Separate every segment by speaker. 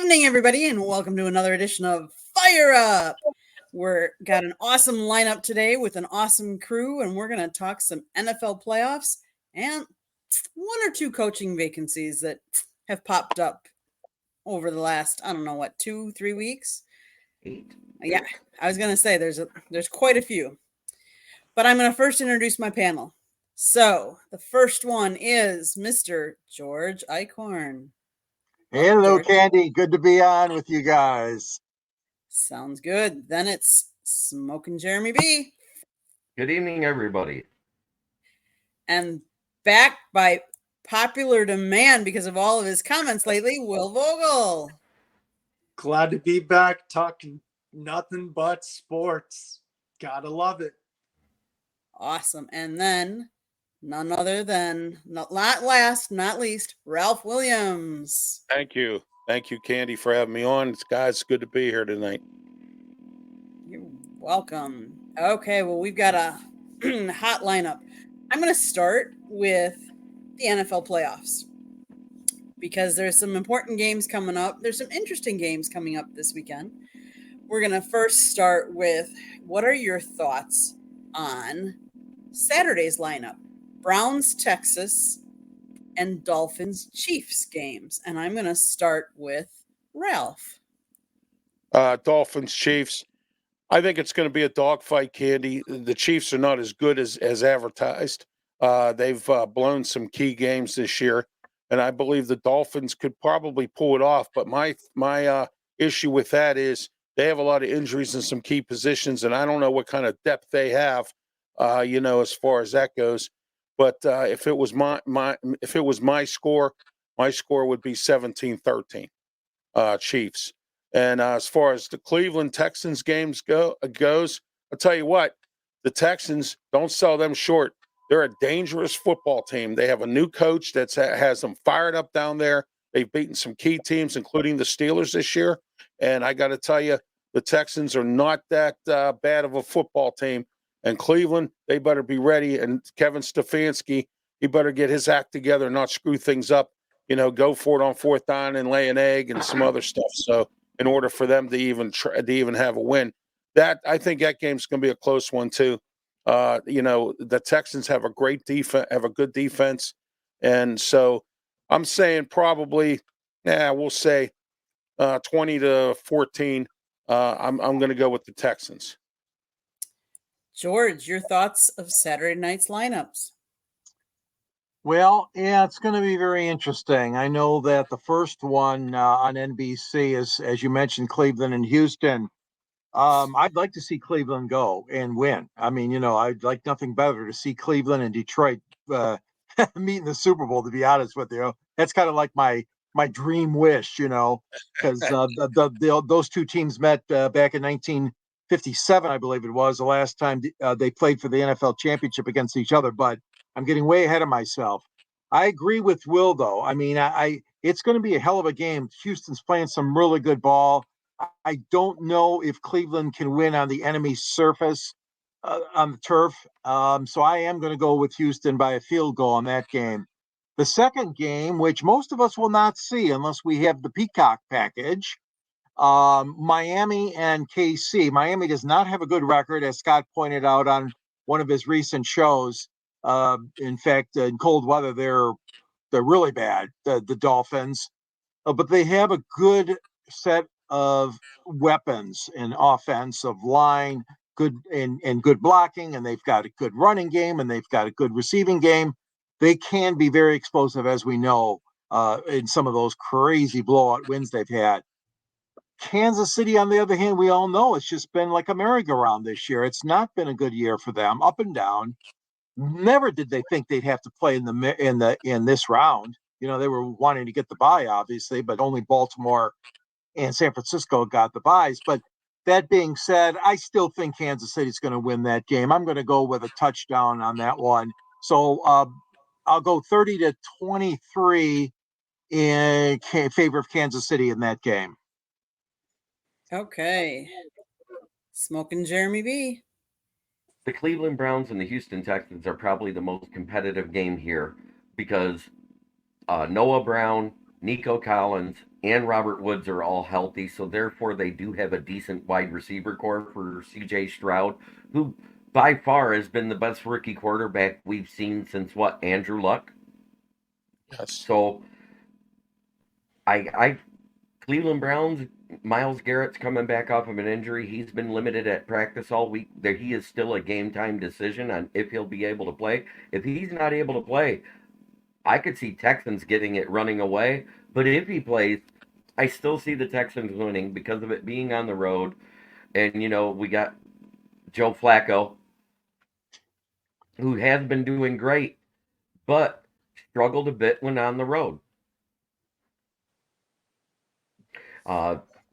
Speaker 1: evening, everybody, and welcome to another edition of Fire Up. We're got an awesome lineup today with an awesome crew, and we're going to talk some NFL playoffs and one or two coaching vacancies that have popped up over the last, 2-3 weeks.
Speaker 2: 8.
Speaker 1: Yeah, I was going to say there's quite a few. But I'm going to first introduce my panel. So the first one is Mr. George Eichhorn.
Speaker 3: Hello, George. Candy. Good to be on with you guys.
Speaker 1: Sounds good. Then it's Smoking Jeremy B.
Speaker 2: Good evening, everybody.
Speaker 1: And back by popular demand because of all of his comments lately, Will Vogel.
Speaker 4: Glad to be back talking nothing but sports. Gotta love it.
Speaker 1: Awesome. And then none other than, not last, not least, Ralph Williams.
Speaker 5: Thank you. Thank you, Candy, for having me on. Guys, good to be here tonight.
Speaker 1: You're welcome. Okay, well, we've got a hot lineup. I'm going to start with the NFL playoffs because there's some important games coming up. There's some interesting games coming up this weekend. We're going to first start with what are your thoughts on Saturday's lineup? Browns, Texas, and Dolphins, Chiefs games. And I'm going to start with Ralph.
Speaker 5: Dolphins, Chiefs. I think it's going to be a dogfight, Candy. The Chiefs are not as good as advertised. They've blown some key games this year, and I believe the Dolphins could probably pull it off. But my issue with that is they have a lot of injuries in some key positions, and I don't know what kind of depth they have, as far as that goes. But if it was my score would be 17-13, Chiefs. And as far as the Cleveland Texans games goes, I'll tell you what, the Texans, don't sell them short. They're a dangerous football team. They have a new coach that has them fired up down there. They've beaten some key teams, including the Steelers this year. And I got to tell you, the Texans are not that bad of a football team. And Cleveland, they better be ready. And Kevin Stefanski, he better get his act together and not screw things up. Go for it on fourth down and lay an egg and some other stuff. So in order for them to even have a win, I think that game's going to be a close one too. The Texans have a great defense, have a good defense, and so I'm saying probably, we'll say 20-14. I'm going to go with the Texans.
Speaker 1: George, your thoughts of Saturday night's lineups?
Speaker 3: Well, yeah, it's going to be very interesting. I know that the first one on NBC is, as you mentioned, Cleveland and Houston. I'd like to see Cleveland go and win. I mean, I'd like nothing better to see Cleveland and Detroit meet in the Super Bowl, to be honest with you. That's kind of like my dream wish, because those two teams met back in 1957, I believe it was, the last time they played for the NFL championship against each other. But I'm getting way ahead of myself. I agree with Will, though. I mean, it's going to be a hell of a game. Houston's playing some really good ball. I don't know if Cleveland can win on the enemy's surface on the turf. So I am going to go with Houston by a field goal on that game. The second game, which most of us will not see unless we have the Peacock package, Miami and KC. Miami does not have a good record, as Scott pointed out on one of his recent shows. In fact, in cold weather, they're really bad, the Dolphins. But they have a good set of weapons and offensive line, good and good blocking, and they've got a good running game, and they've got a good receiving game. They can be very explosive, as we know, in some of those crazy blowout wins they've had. Kansas City, on the other hand, we all know it's just been like a merry-go-round this year. It's not been a good year for them, up and down. Never did they think they'd have to play in this round. They were wanting to get the bye, obviously, but only Baltimore and San Francisco got the byes. But that being said, I still think Kansas City's going to win that game. I'm going to go with a touchdown on that one. So I'll go 30-23 in favor of Kansas City in that game.
Speaker 1: Okay. Smoking Jeremy B.
Speaker 2: The Cleveland Browns and the Houston Texans are probably the most competitive game here because Noah Brown Nico Collins and Robert Woods are all healthy, so therefore they do have a decent wide receiver core for CJ Stroud, who by far has been the best rookie quarterback we've seen since what, Andrew Luck?
Speaker 5: Yes.
Speaker 2: So I Cleveland Browns, Myles Garrett's coming back off of an injury. He's been limited at practice all week. There, he is still a game time decision on if he'll be able to play. If he's not able to play, I could see Texans getting it running away. But if he plays, I still see the Texans winning because of it being on the road. And, you know, we got Joe Flacco, who has been doing great, but struggled a bit when on the road.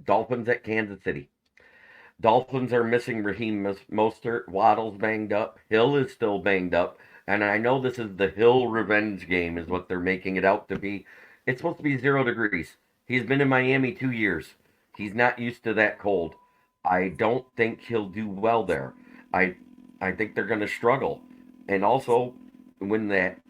Speaker 2: Dolphins at Kansas City. Dolphins are missing Raheem Mostert. Waddle's banged up. Hill is still banged up. And I know this is the Hill revenge game is what they're making it out to be. It's supposed to be 0 degrees. He's been in Miami 2 years. He's not used to that cold. I don't think he'll do well there. I think they're going to struggle. And also, when that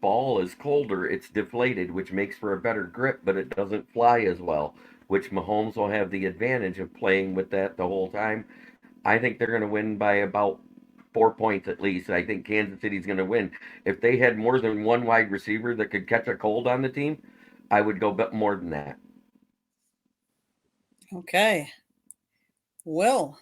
Speaker 2: ball is colder, it's deflated, which makes for a better grip, but it doesn't fly as well, which Mahomes will have the advantage of playing with that the whole time. I think they're going to win by about 4 points at least. I think Kansas City's going to win. If they had more than one wide receiver that could catch a cold on the team, I would go more than that.
Speaker 1: Okay. Will.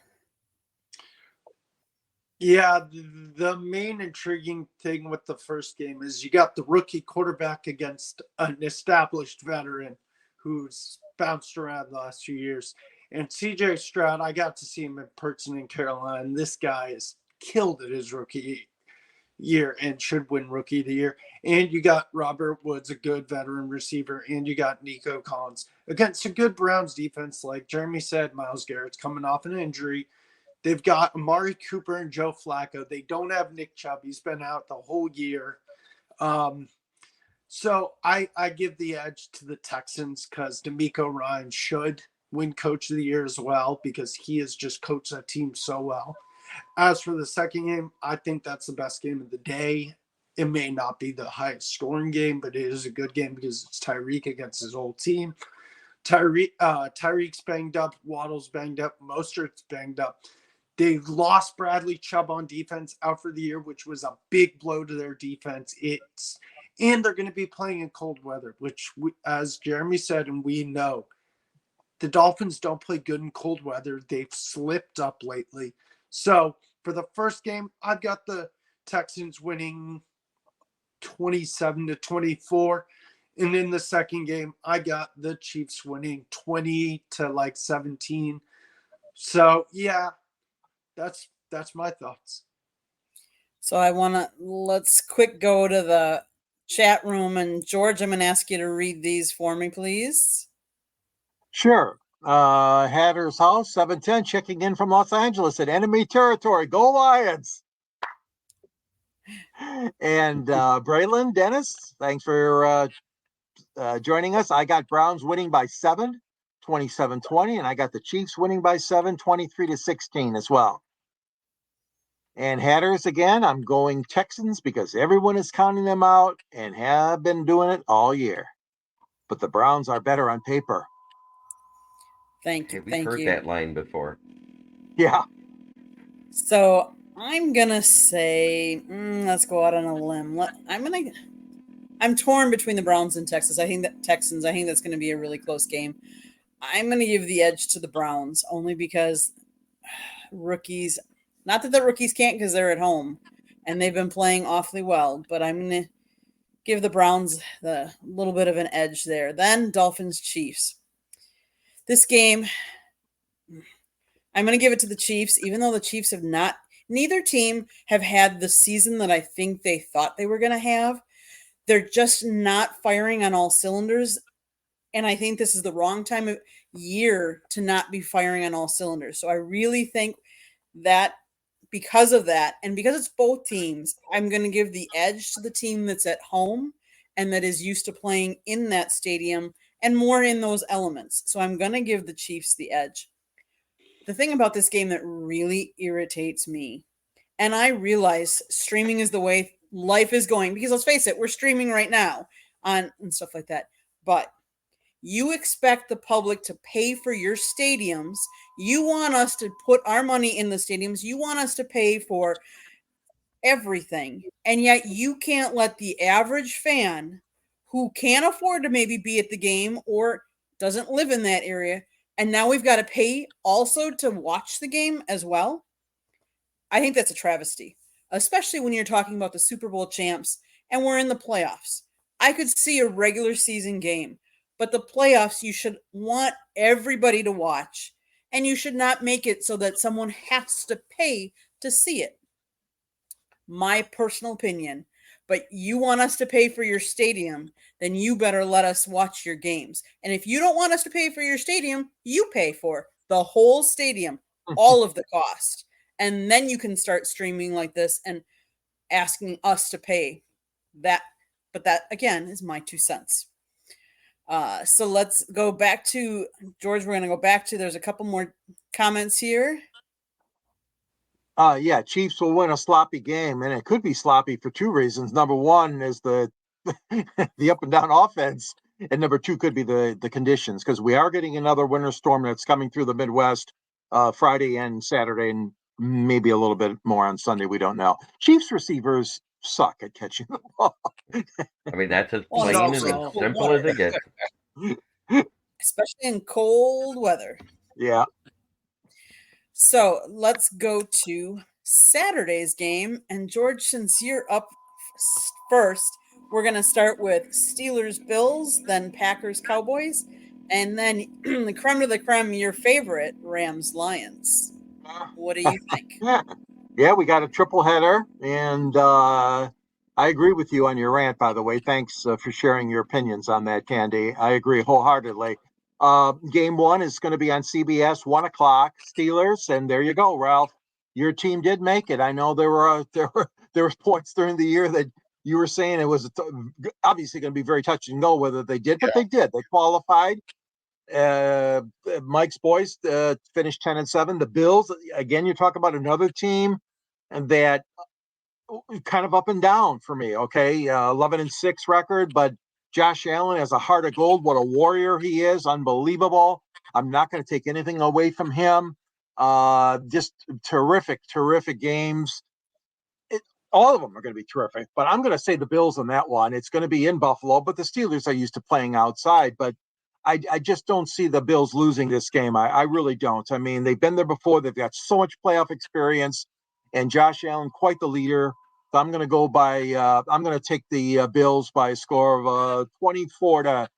Speaker 4: Yeah, the main intriguing thing with the first game is you got the rookie quarterback against an established veteran who's bounced around the last few years. And CJ Stroud, I got to see him in person in Carolina, and this guy is killed at his rookie year and should win rookie of the year. And you got Robert Woods, a good veteran receiver, and you got Nico Collins against a good Browns defense. Like Jeremy said, Myles Garrett's coming off an injury. They've got Amari Cooper and Joe Flacco. They don't have Nick Chubb. He's been out the whole year. So I give the edge to the Texans because D'Amico Ryan should win Coach of the Year as well because he has just coached that team so well. As for the second game, I think that's the best game of the day. It may not be the highest scoring game, but it is a good game because it's Tyreek against his old team. Tyreek's banged up. Waddle's banged up. Mostert's banged up. They've lost Bradley Chubb on defense out for the year, which was a big blow to their defense. And they're going to be playing in cold weather, which, as Jeremy said, and we know, the Dolphins don't play good in cold weather. They've slipped up lately. So for the first game, I've got the Texans winning 27-24. And in the second game, I got the Chiefs winning 20-17. So, yeah. That's my thoughts.
Speaker 1: So let's quick go to the chat room. And George, I'm going to ask you to read these for me, please.
Speaker 3: Sure. Hatter's House, 710, checking in from Los Angeles at enemy territory. Go Lions! And Braylon, Dennis, thanks for joining us. I got Browns winning by 7, 27-20, and I got the Chiefs winning by 7, 23-16 as well. And Hatters again, I'm going Texans because everyone is counting them out and have been doing it all year. But the Browns are better on paper.
Speaker 1: Thank you.
Speaker 2: Hey, we've heard that line before.
Speaker 3: Yeah.
Speaker 1: So I'm gonna say, let's go out on a limb. I'm torn between the Browns and Texans. I think that's going to be a really close game. I'm going to give the edge to the Browns only because rookies. Not that the rookies can't because they're at home and they've been playing awfully well, but I'm going to give the Browns the little bit of an edge there. Then Dolphins Chiefs. This game, I'm going to give it to the Chiefs, even though the Chiefs neither team have had the season that I think they thought they were going to have. They're just not firing on all cylinders. And I think this is the wrong time of year to not be firing on all cylinders. So I really think that because of that, and because it's both teams, I'm going to give the edge to the team that's at home and that is used to playing in that stadium and more in those elements. So I'm going to give the Chiefs the edge. The thing about this game that really irritates me, and I realize streaming is the way life is going, because let's face it, we're streaming right now and stuff like that. But You expect the public to pay for your stadiums. You want us to put our money in the stadiums. You want us to pay for everything. And yet you can't let the average fan who can't afford to maybe be at the game or doesn't live in that area, and now we've got to pay also to watch the game as well. I think that's a travesty, especially when you're talking about the Super Bowl champs and we're in the playoffs. I could see a regular season game, but the playoffs, you should want everybody to watch, and you should not make it so that someone has to pay to see it. My personal opinion. But you want us to pay for your stadium, then you better let us watch your games. And if you don't want us to pay for your stadium, you pay for the whole stadium, all of the cost. And then you can start streaming like this and asking us to pay that. But that, again, is my 2 cents. So let's go back to George. We're going to go back to, there's a couple more comments here.
Speaker 3: Yeah, Chiefs will win a sloppy game, and it could be sloppy for two reasons. Number one is the the up and down offense, and number two could be the conditions, because we are getting another winter storm that's coming through the Midwest Friday and Saturday, and maybe a little bit more on Sunday. We don't know. Chiefs receivers suck at catching the ball.
Speaker 2: I mean, that's as
Speaker 1: Well,
Speaker 2: plain
Speaker 1: it's
Speaker 2: and
Speaker 1: also
Speaker 2: as simple as it gets.
Speaker 1: especially in cold weather.
Speaker 3: Yeah.
Speaker 1: So let's go to Saturday's game. And George, since you're up first, we're going to start with Steelers Bills, then Packers Cowboys, and then the creme de la creme, your favorite, Rams Lions. What do you think?
Speaker 3: Yeah, we got a triple header, and I agree with you on your rant, by the way. Thanks for sharing your opinions on that, Candy. I agree wholeheartedly. Game one is going to be on CBS, 1 o'clock, Steelers, and there you go, Ralph. Your team did make it. I know there were points during the year that you were saying it was obviously going to be very touch and go whether they did, but they did. They qualified. Mike's boys finished 10-7. The Bills, again, you talk about another team and that kind of up and down for me. Okay, 11-6 record, but Josh Allen has a heart of gold. What a warrior he is! Unbelievable. I'm not going to take anything away from him. Just terrific games. All of them are going to be terrific, but I'm going to say the Bills on that one. It's going to be in Buffalo, but the Steelers are used to playing outside. But I just don't see the Bills losing this game. I really don't. I mean, they've been there before. They've got so much playoff experience, and Josh Allen, quite the leader. So I'm going to go by. I'm going to take the Bills by a score of 24-17.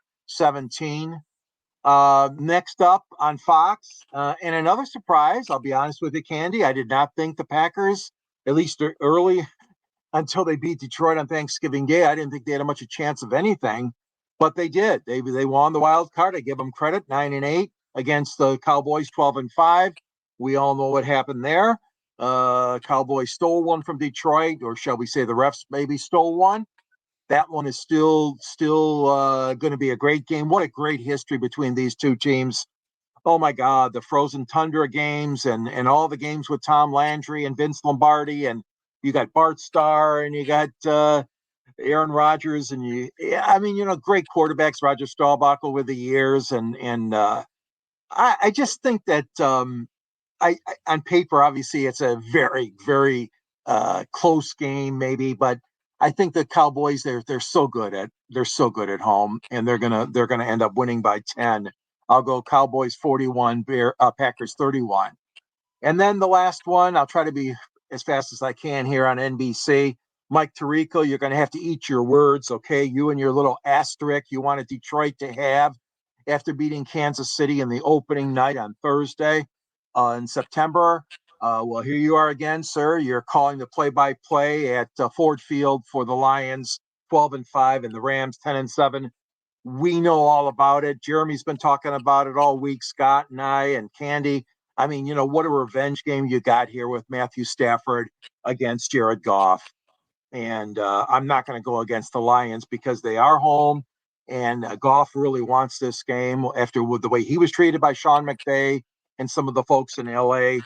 Speaker 3: Next up on Fox, and another surprise. I'll be honest with you, Candy. I did not think the Packers, at least early until they beat Detroit on Thanksgiving Day, I didn't think they had much a chance of anything, but they did. They won the wild card. I give them credit, 9-8 against the Cowboys, 12-5. We all know what happened there. Cowboys stole one from Detroit, or shall we say the refs maybe stole one. That one is still going to be a great game. What a great history between these two teams. Oh my God, the Frozen Tundra games and all the games with Tom Landry and Vince Lombardi, and you got Bart Starr and you got Aaron Rodgers, and great quarterbacks, Roger Staubach over the years, and I just think that I on paper, obviously, it's a very very close game, maybe, but I think the Cowboys they're so good at home, and they're gonna end up winning by 10. I'll go Cowboys 41, Packers 31. And then the last one, I'll try to be as fast as I can here on NBC. Mike Tirico, you're going to have to eat your words, okay? You and your little asterisk you wanted Detroit to have after beating Kansas City in the opening night on Thursday in September. Well, here you are again, sir. You're calling the play-by-play at Ford Field for the Lions, 12-5, and the Rams, 10-7. We know all about it. Jeremy's been talking about it all week, Scott and I and Candy. I mean, what a revenge game you got here with Matthew Stafford against Jared Goff. And I'm not going to go against the Lions because they are home, and Goff really wants this game after the way he was treated by Sean McVay and some of the folks in L.A.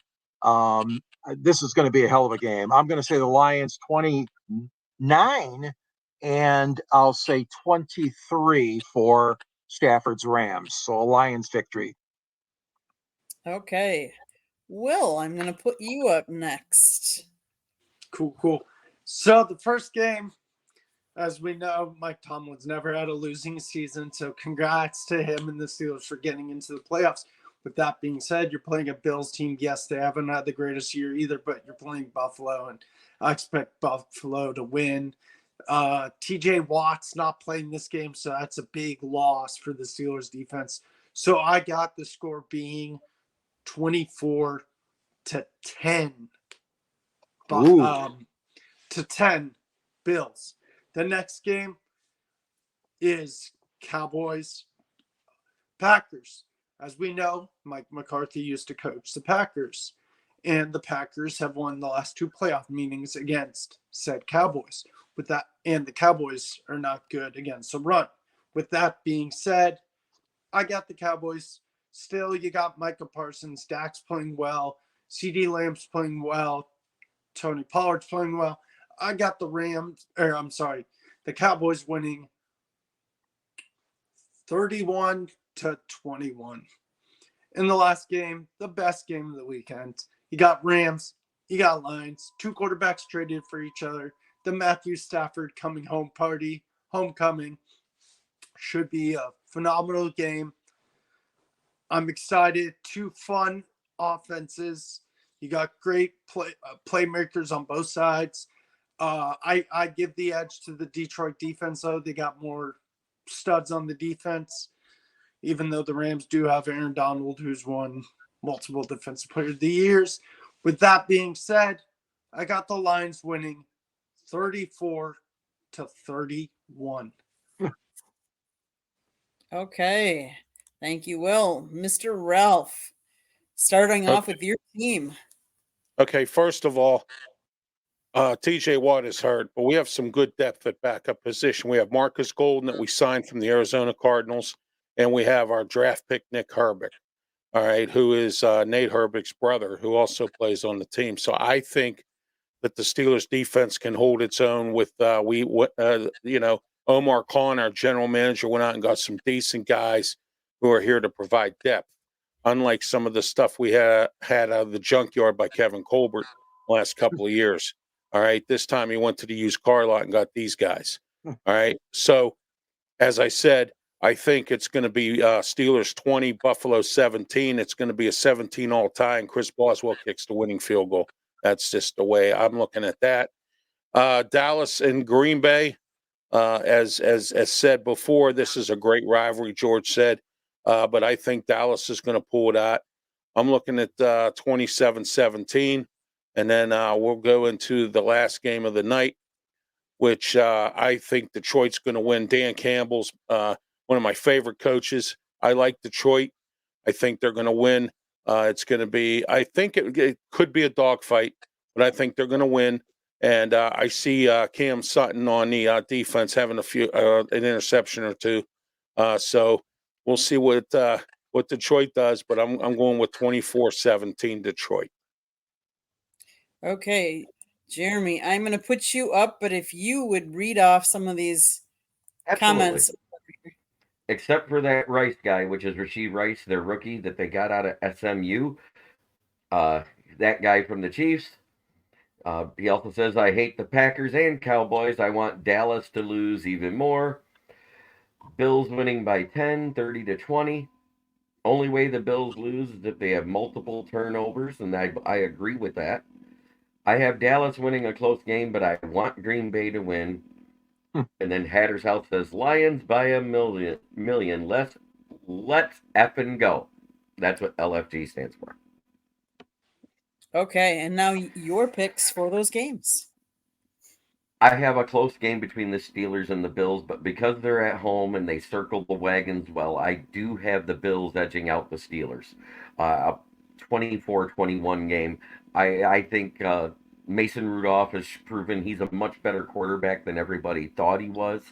Speaker 3: This is going to be a hell of a game. I'm going to say the Lions 29, and I'll say 23 for Stafford's Rams. So a Lions victory.
Speaker 1: Okay. Will, I'm going to put you up next.
Speaker 4: Cool. So the first game, as we know, Mike Tomlin's never had a losing season. So congrats to him and the Steelers for getting into the playoffs. With that being said, you're playing a Bills team. Yes, they haven't had the greatest year either, but you're playing Buffalo, and I expect Buffalo to win. TJ Watt's not playing this game, so that's a big loss for the Steelers defense. So I got the score being 24-10. To 10 Bills. The next game is Cowboys Packers. As we know, Mike McCarthy used to coach the Packers, and the Packers have won the last 2 playoff meetings against said Cowboys. With that, and the Cowboys are not good against the run. With that being said, I got the Cowboys. Still, you got Micah Parsons, Dak's playing well, CD Lamb's playing well, Tony Pollard's playing well. I got the Cowboys winning 31-21. In the last game, the best game of the weekend, you got Rams, you got Lions, 2 quarterbacks traded for each other. The Matthew Stafford homecoming should be a phenomenal game. I'm excited. 2 fun offenses. You got great playmakers on both sides. I give the edge to the Detroit defense, though. They got more studs on the defense, even though the Rams do have Aaron Donald, who's won multiple Defensive Player of the Years. With that being said, I got the Lions winning 34-31.
Speaker 1: Okay. Thank you, Will. Mr. Ralph, starting off with your team.
Speaker 5: Okay, first of all, TJ Watt is hurt, but we have some good depth at backup position. We have Marcus Golden that we signed from the Arizona Cardinals, and we have our draft pick, Nick Herbig, all right, who is Nate Herbig's brother, who also plays on the team. So I think that the Steelers defense can hold its own with Omar Khan, our general manager, went out and got some decent guys who are here to provide depth, unlike some of the stuff we had out of the junkyard by Kevin Colbert the last couple of years. All right, this time he went to the used car lot and got these guys. All right, so as I said, I think it's going to be Steelers 20, Buffalo 17. It's going to be a 17-all tie, and Chris Boswell kicks the winning field goal. That's just the way I'm looking at that. Dallas and Green Bay, as said before, this is a great rivalry, George said, but I think Dallas is going to pull it out. I'm looking at 27-17, and then we'll go into the last game of the night, which I think Detroit's going to win. Dan Campbell's one of my favorite coaches. I like Detroit. I think they're going to win. It's going to be, I think it could be a dogfight, but I think they're going to win. And I see Cam Sutton on the defense having an interception or 2. So we'll see what Detroit does, but I'm going with 24-17 Detroit.
Speaker 1: Okay, Jeremy, I'm going to put you up, but if you would read off some of these comments.
Speaker 2: Except for that Rice guy, which is Rashee Rice, their rookie that they got out of SMU. That guy from the Chiefs. He also says, I hate the Packers and Cowboys. I want Dallas to lose even more. Bills winning by 10, 30-20. Only way the Bills lose is if they have multiple turnovers, and I agree with that. I have Dallas winning a close game, but I want Green Bay to win. And then Hatter's House says, Lions by a million. Let's effing go. That's what LFG stands for.
Speaker 1: Okay, and now your picks for those games.
Speaker 2: I have a close game between the Steelers and the Bills, but because they're at home and they circle the wagons well, I do have the Bills edging out the Steelers. 24-21 game. I think Mason Rudolph has proven he's a much better quarterback than everybody thought he was.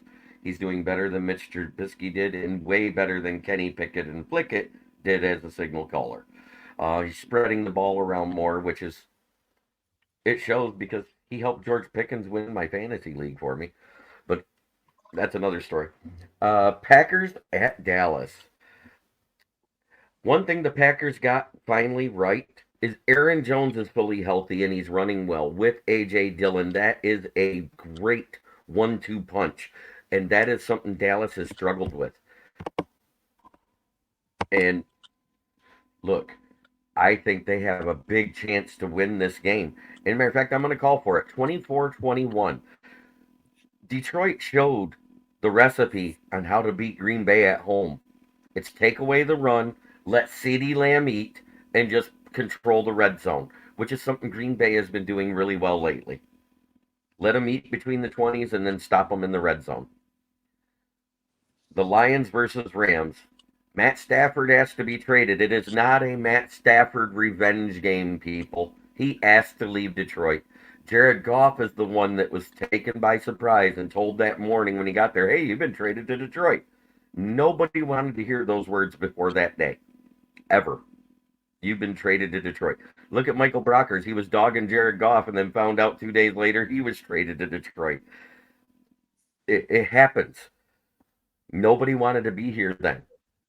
Speaker 2: He's doing better than Mitch Trubisky did, and way better than Kenny Pickett and Flickett did as a signal caller. He's spreading the ball around more, which is, it shows because he helped George Pickens win my fantasy league for me. But that's another story. Packers at Dallas. One thing the Packers got finally right is Aaron Jones is fully healthy and he's running well with A.J. Dillon. That is a great 1-2 punch, and that is something Dallas has struggled with. And look, I think they have a big chance to win this game. As a matter of fact, I'm going to call for it 24-21. Detroit showed the recipe on how to beat Green Bay at home. It's take away the run, let CeeDee Lamb eat, and just control the red zone, which is something Green Bay has been doing really well lately. Let them eat between the 20s and then stop them in the red zone. The Lions versus Rams. Matt Stafford has to be traded. It is not a Matt Stafford revenge game, people. He asked to leave Detroit. Jared Goff is the one that was taken by surprise and told that morning when he got there, hey, you've been traded to Detroit. Nobody wanted to hear those words before that day. Ever. You've been traded to Detroit. Look at Michael Brockers. He was dogging Jared Goff and then found out 2 days later he was traded to Detroit. It happens. Nobody wanted to be here then.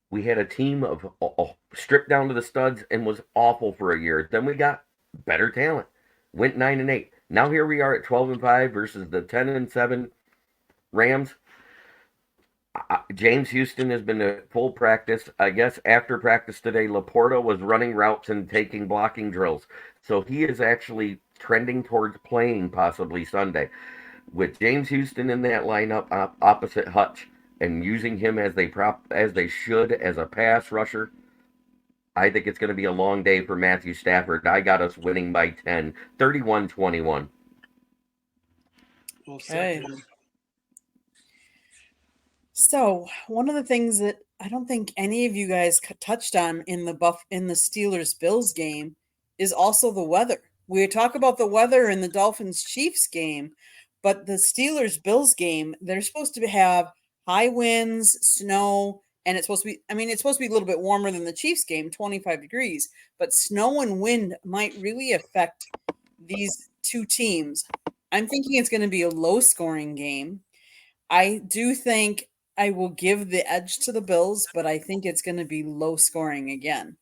Speaker 2: We had a team of stripped down to the studs and was awful for a year. Then we got better talent. Went 9-8. Now here we are at 12-5 versus the 10-7 Rams. James Houston has been at full practice. I guess after practice today, Laporta was running routes and taking blocking drills. So he is actually trending towards playing possibly Sunday. With James Houston in that lineup opposite Hutch and using him as they should as a pass rusher, I think it's going to be a long day for Matthew Stafford. I got us winning by 10, 31-21.
Speaker 1: Okay. So one of the things that I don't think any of you guys touched on in the Steelers-Bills game is also the weather. We talk about the weather in the Dolphins-Chiefs game, but the Steelers-Bills game, they're supposed to have high winds, snow, and it's supposed to be a little bit warmer than the Chiefs game, 25 degrees, but snow and wind might really affect these two teams. I'm thinking it's going to be a low-scoring game. I do think I will give the edge to the Bills, but I think it's going to be low-scoring again.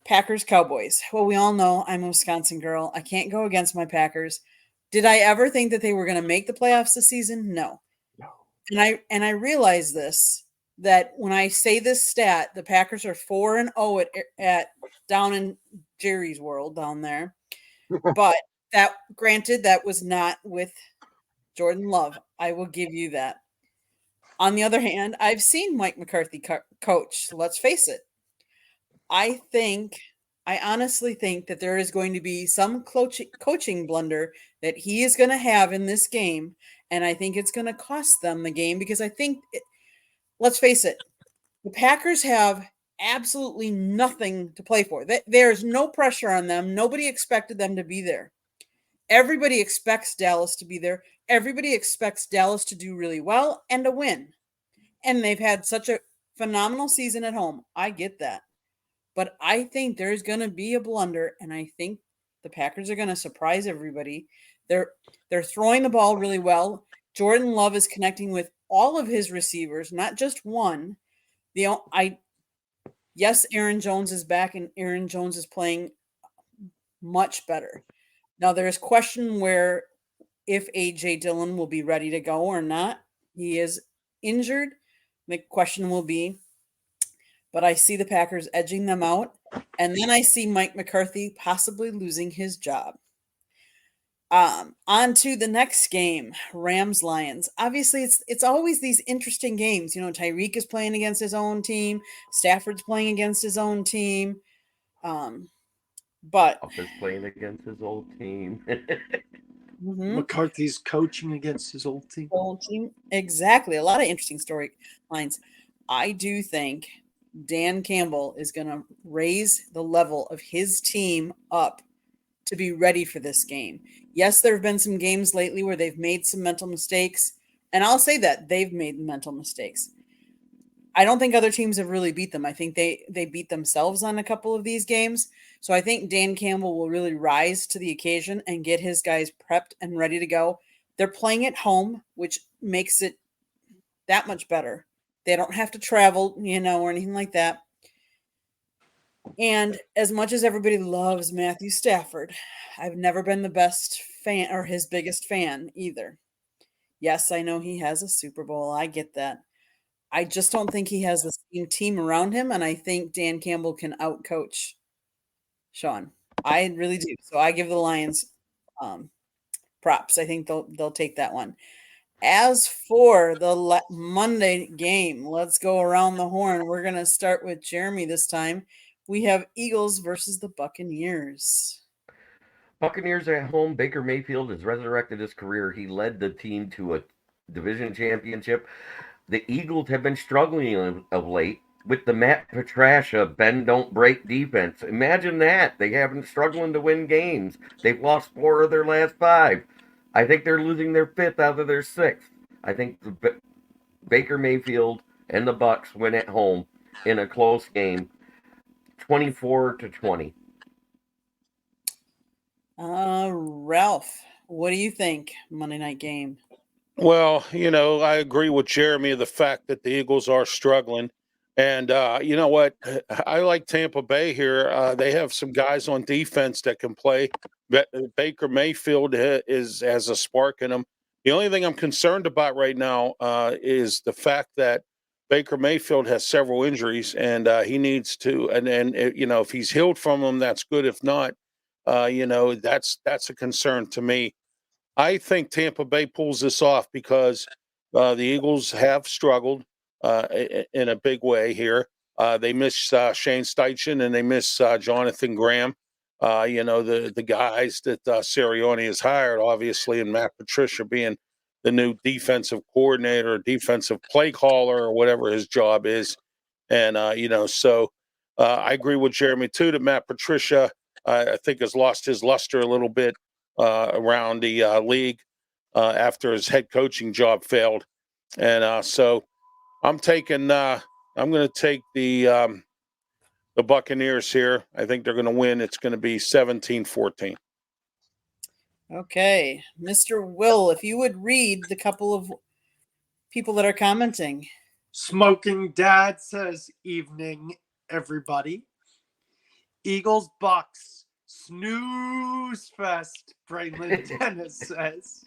Speaker 1: Packers, Cowboys. Well, we all know I'm a Wisconsin girl. I can't go against my Packers. Did I ever think that they were going to make the playoffs this season? No. And I realize this, that when I say this stat, the Packers are 4-0 at down in Jerry's world down there. But that was not with Jordan Love. I will give you that. On the other hand, I've seen Mike McCarthy coach. Let's face it. I honestly think that there is going to be some coaching blunder that he is going to have in this game, and I think it's going to cost them the game because let's face it, the Packers have absolutely nothing to play for. There's no pressure on them. Nobody expected them to be there. Everybody expects Dallas to be there. Everybody expects Dallas to do really well and to win. And they've had such a phenomenal season at home. I get that. But I think there's going to be a blunder, and I think the Packers are going to surprise everybody. They're throwing the ball really well. Jordan Love is connecting with all of his receivers, not just one. Yes, Aaron Jones is back, and Aaron Jones is playing much better. Now, there's question where if A.J. Dillon will be ready to go or not. He is injured. The question will be, but I see the Packers edging them out. And then I see Mike McCarthy possibly losing his job. On to the next game, Rams-Lions. Obviously, it's always these interesting games. You know, Tyreek is playing against his own team. Stafford's playing against his own team. But
Speaker 2: is playing against his old team.
Speaker 4: McCarthy's coaching against his old team.
Speaker 1: Exactly. A lot of interesting storylines. I do think Dan Campbell is going to raise the level of his team up to be ready for this game. Yes, there have been some games lately where they've made some mental mistakes, and I'll say that they've made mental mistakes. I don't think other teams have really beat them. I think they beat themselves on a couple of these games. So I think Dan Campbell will really rise to the occasion and get his guys prepped and ready to go. They're playing at home, which makes it that much better. They don't have to travel, or anything like that. And as much as everybody loves Matthew Stafford, I've never been the best fan or his biggest fan either. Yes, I know he has a Super Bowl. I get that. I just don't think he has the same team around him, and I think Dan Campbell can outcoach Sean. I really do. So I give the Lions props. I think they'll take that one. As for the Monday game, let's go around the horn. We're going to start with Jeremy this time. We have Eagles versus the Buccaneers.
Speaker 2: Buccaneers at home. Baker Mayfield has resurrected his career. He led the team to a division championship. The Eagles have been struggling of late with the Matt Patricia bend don't break defense. Imagine that. They haven't struggling to win games. They've lost 4 of their last 5. I think they're losing their 5th out of their 6th. I think Baker Mayfield and the Bucs win at home in a close game, 24-20.
Speaker 1: Ralph, what do you think? Monday night game.
Speaker 5: Well, I agree with Jeremy of the fact that the Eagles are struggling. And you know what? I like Tampa Bay here. They have some guys on defense that can play. Baker Mayfield has a spark in him. The only thing I'm concerned about right now is the fact that Baker Mayfield has several injuries, and he needs to. And if he's healed from them, that's good. If not, that's a concern to me. I think Tampa Bay pulls this off because the Eagles have struggled in a big way here. They miss Shane Steichen and they miss Jonathan Graham. The guys that Sirianni has hired, obviously, and Matt Patricia being the new defensive coordinator, defensive play caller, or whatever his job is. And, so I agree with Jeremy, too, that Matt Patricia, I think, has lost his luster a little bit around the league after his head coaching job failed. And so I'm going to take the Buccaneers here. I think they're going to win. It's going to be 17-14.
Speaker 1: Okay. Mr. Will, if you would read the couple of people that are commenting.
Speaker 4: Smoking Dad says, evening, everybody. Eagles, Bucks, snooze fest, Braylon Dennis says.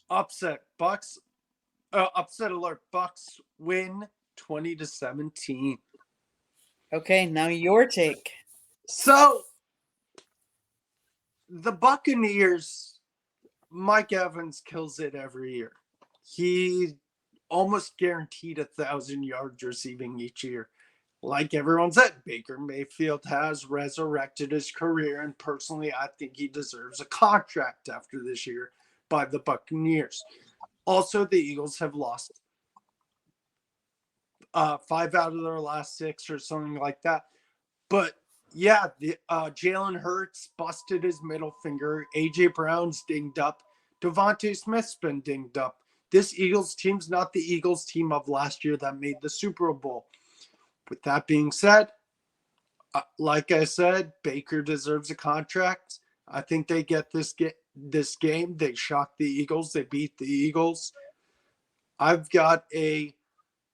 Speaker 4: Upset alert, Bucks win 20-17.
Speaker 1: Okay, now your take.
Speaker 4: So, the Buccaneers, Mike Evans kills it every year. He almost guaranteed 1,000 yards receiving each year. Like everyone said, Baker Mayfield has resurrected his career, and personally, I think he deserves a contract after this year by the Buccaneers. Also, the Eagles have lost 5 out of their last 6 or something like that. But yeah, Jalen Hurts busted his middle finger. A.J. Brown's dinged up. Devontae Smith's been dinged up. This Eagles team's not the Eagles team of last year that made the Super Bowl. With that being said, like I said, Baker deserves a contract. I think they get this game. They shock the Eagles. They beat the Eagles. I've got a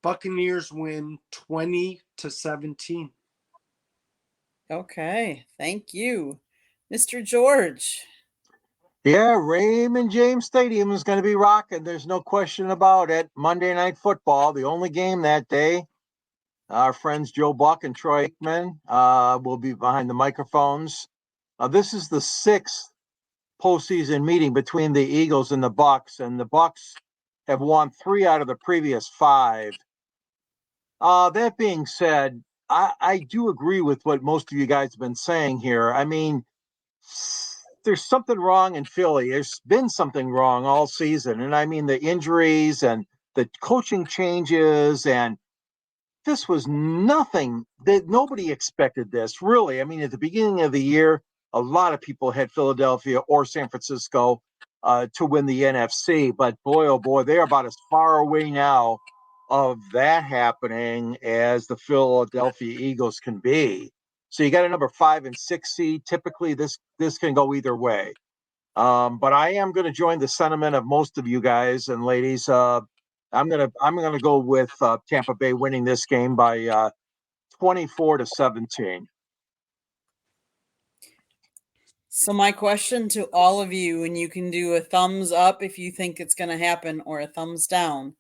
Speaker 4: Buccaneers win 20-17.
Speaker 1: Okay, thank you. Mr. George.
Speaker 3: Yeah, Raymond James Stadium is going to be rocking. There's no question about it. Monday Night Football, the only game that day. Our friends Joe Buck and Troy Aikman will be behind the microphones. This is the 6th postseason meeting between the Eagles and the Bucks, and the Bucks have won 3 out of the previous 5. That being said, I do agree with what most of you guys have been saying here. I mean, there's something wrong in Philly. There's been something wrong all season. And I mean, the injuries and the coaching changes, and this was nothing that nobody expected this, really. I mean, at the beginning of the year, a lot of people had Philadelphia or San Francisco to win the NFC. But boy, oh boy, they're about as far away now of that happening as the Philadelphia Eagles can be. So you got a number 5 and 6 seed. Typically, this can go either way. But I am going to join the sentiment of most of you guys and ladies. I'm gonna go with Tampa Bay winning this game by 24-17.
Speaker 1: So my question to all of you, and you can do a thumbs up if you think it's going to happen or a thumbs down.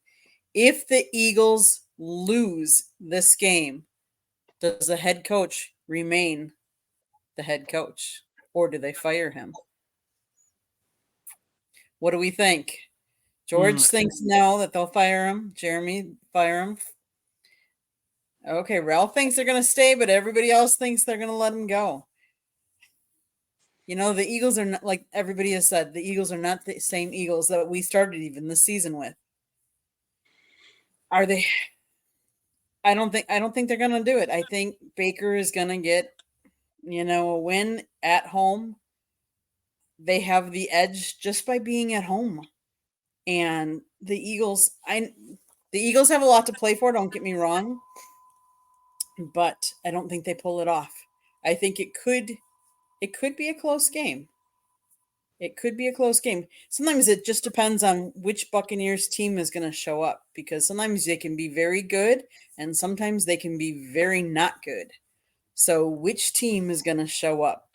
Speaker 1: If the Eagles lose this game, does the head coach remain the head coach or do they fire him? What do we think? George thinks no, that they'll fire him. Jeremy, fire him. Okay, Ralph thinks they're going to stay, but everybody else thinks they're going to let him go. You know, the Eagles are not, like everybody has said, the Eagles are not the same Eagles that we started even the season with. Are they? I don't think they're going to do it. I think Baker is going to get, a win at home. They have the edge just by being at home. And the Eagles have a lot to play for, don't get me wrong. But I don't think they pull it off. I think it could be a close game. It could be a close game. Sometimes it just depends on which Buccaneers team is going to show up, because sometimes they can be very good and sometimes they can be very not good. So which team is going to show up?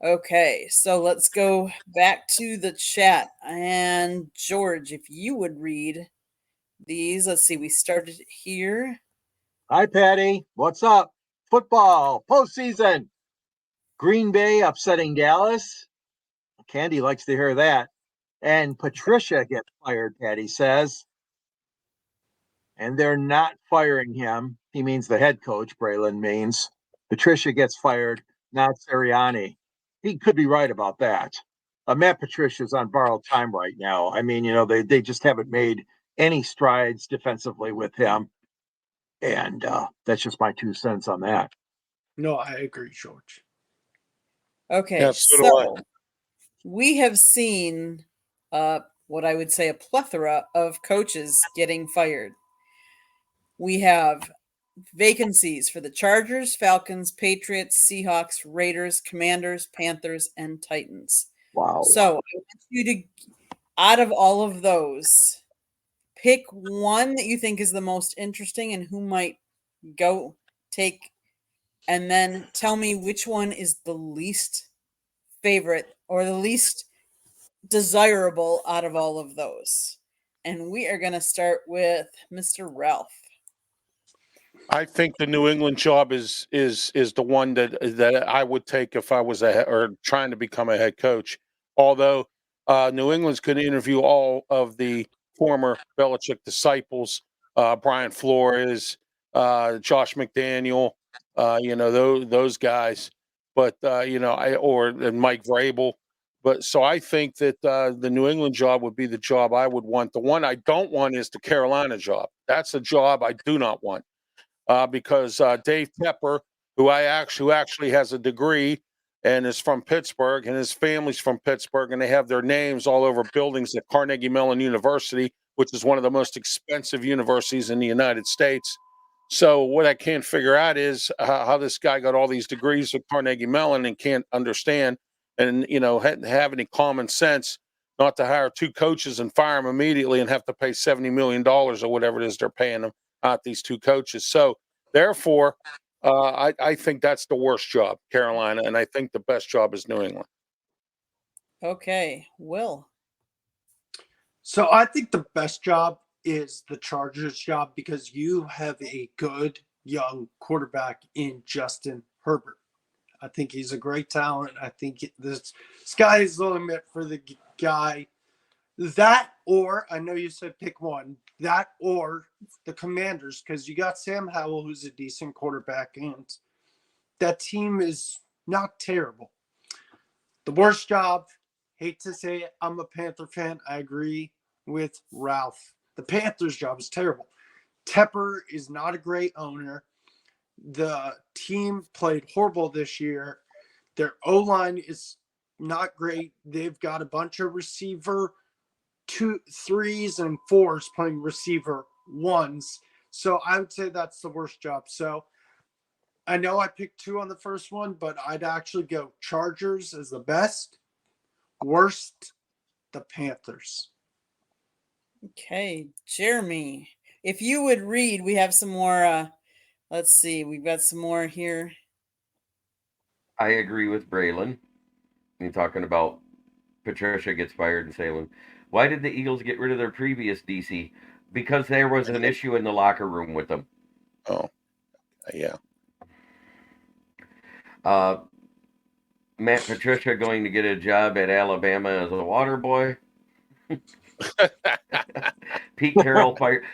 Speaker 1: Okay, so let's go back to the chat. And George, if you would read these. Let's see, we started here.
Speaker 3: Hi, Patty. What's up? Football postseason. Green Bay upsetting Dallas. Candy likes to hear that. And Patricia gets fired, Patty says. And they're not firing him. He means the head coach, Braylon means. Patricia gets fired, not Sirianni. He could be right about that. Matt Patricia's on borrowed time right now. I mean, they just haven't made any strides defensively with him. And that's just my 2 cents on that.
Speaker 4: No, I agree, George.
Speaker 1: Okay,
Speaker 5: Yeah, so do I.
Speaker 1: we have seen what I would say a plethora of coaches getting fired. We have vacancies for the Chargers, Falcons, Patriots, Seahawks, Raiders, Commanders, Panthers, and Titans.
Speaker 3: Wow.
Speaker 1: So I want you to, out of all of those, pick one that you think is the most interesting and who might go take, and then tell me which one is the least favorite or the least desirable out of all of those. And we are going to start with Mr. Ralph.
Speaker 5: I think the New England job is the one that I would take if I was or trying to become a head coach. Although New England's going to interview all of the former Belichick disciples, Brian Flores, Josh McDaniel, those guys. But and Mike Vrabel. But so I think that the New England job would be the job I would want. The one I don't want is the Carolina job. That's a job I do not want. Because Dave Tepper, who actually has a degree and is from Pittsburgh, and his family's from Pittsburgh, and they have their names all over buildings at Carnegie Mellon University, which is one of the most expensive universities in the United States. So what I can't figure out is how this guy got all these degrees at Carnegie Mellon and can't understand and have any common sense not to hire 2 coaches and fire them immediately and have to pay $70 million or whatever it is they're paying them. These 2 coaches. So therefore, I think that's the worst job, Carolina, and I think the best job is New England.
Speaker 1: Okay, Will.
Speaker 4: So I think the best job is the Chargers job because you have a good young quarterback in Justin Herbert. I think he's a great talent. I think this sky is the limit for the guy. That, or I know you said pick one, that or the Commanders, because you got Sam Howell, who's a decent quarterback, and that team is not terrible. The worst job, hate to say it, I'm a Panther fan. I agree with Ralph. The Panthers job is terrible. Tepper is not a great owner. The team played horrible this year. Their O-line is not great. They've got a bunch of receiver 2, 3s, and 4s playing receiver 1s. So I would say that's the worst job. So I know I picked 2 on the first one, but I'd actually go Chargers as the best. Worst, the Panthers.
Speaker 1: Okay, Jeremy, if you would read, we have some more. Let's see, we've got some more here.
Speaker 2: I agree with Braylon. You're talking about Patricia gets fired in Salem. Why did the Eagles get rid of their previous DC? Because there was an issue in the locker room with them.
Speaker 5: Oh, yeah.
Speaker 2: Matt Patricia going to get a job at Alabama as a water boy. Pete Carroll fired.